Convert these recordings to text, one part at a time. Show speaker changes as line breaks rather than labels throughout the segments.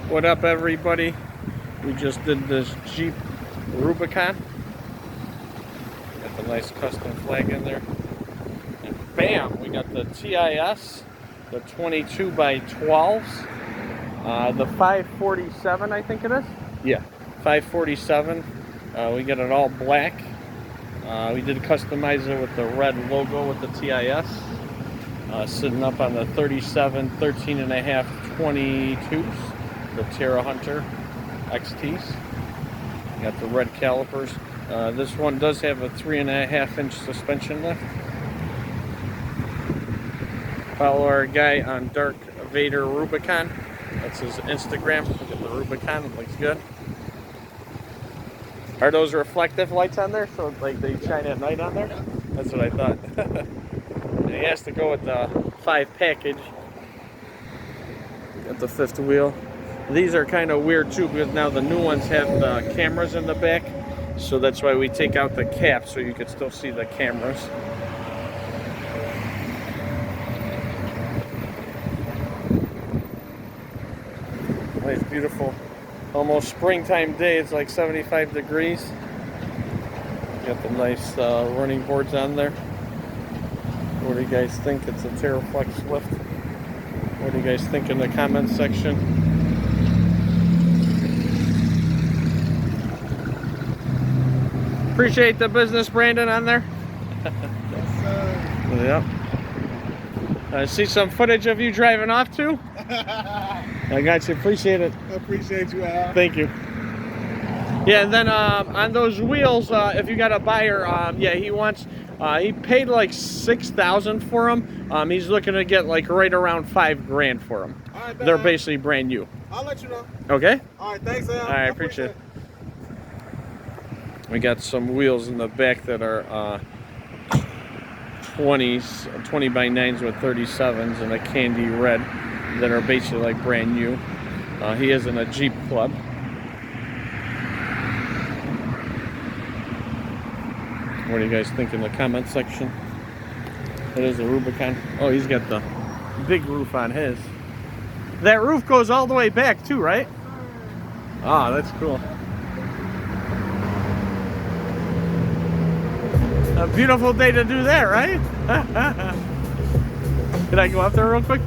What up, everybody? We just did this Jeep Rubicon. Got the nice custom flag in there. And bam, we got the TIS, the 22 by 12s, the 547, I think it is. Yeah, 547. We got it all black. We did customize it with the red logo with the TIS. Sitting up on the 37 13.50-22s, the Terra Hunter XTs. Got the red calipers. This one does have a 3.5-inch suspension lift. Follow our guy on Dark Vader Rubicon. That's his Instagram. Look at the Rubicon. It looks good. Are those reflective lights on there? So like they shine at night on there? That's what I thought. And he has to go with the 5 package. Got the 5th wheel. These are kind of weird too because now the new ones have the cameras in the back. So that's why we take out the cap so you can still see the cameras. Nice, beautiful, almost springtime day. It's like 75 degrees. Got the nice running boards on there. What do you guys think? It's a TerraFlex lift. What do you guys think in the comments section? Appreciate the business, Brandon, on there.
Yes, sir.
Yep. I see some footage of you driving off too. I got you. Appreciate it.
I appreciate you, Al.
Thank you. Yeah, and then on those wheels, if you got a buyer, yeah, he wants. He paid like $6,000 for them. He's looking to get like right around $5 grand for them.
All right,
they're basically brand new.
I'll let you know.
Okay.
All right, thanks, Al.
All right, appreciate it. We got some wheels in the back that are 20s, 20 by 9s with 37s and a candy red that are basically like brand new. He is in a Jeep club. What do you guys think in the comment section? It is a Rubicon. Oh, he's got the big roof on his. That roof goes all the way back too, right? Ah, that's cool. A beautiful day to do that, right? Can I go up there real quick?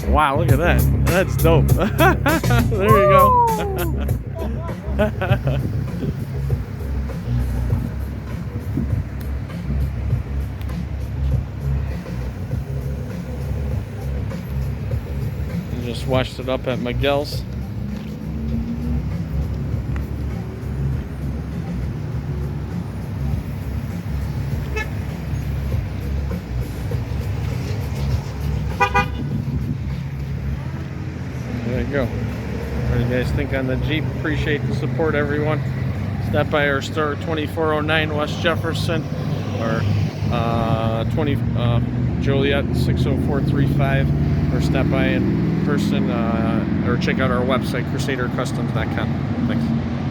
Wow, look at that. That's dope. There you go. Just washed it up at Miguel's. There you go. What do you guys think on the Jeep? Appreciate the support, everyone. Stop by our store, 2409 West Jefferson, or 20 Joliet 60435, or stop by in person, or check out our website, crusadercustoms.com. Thanks.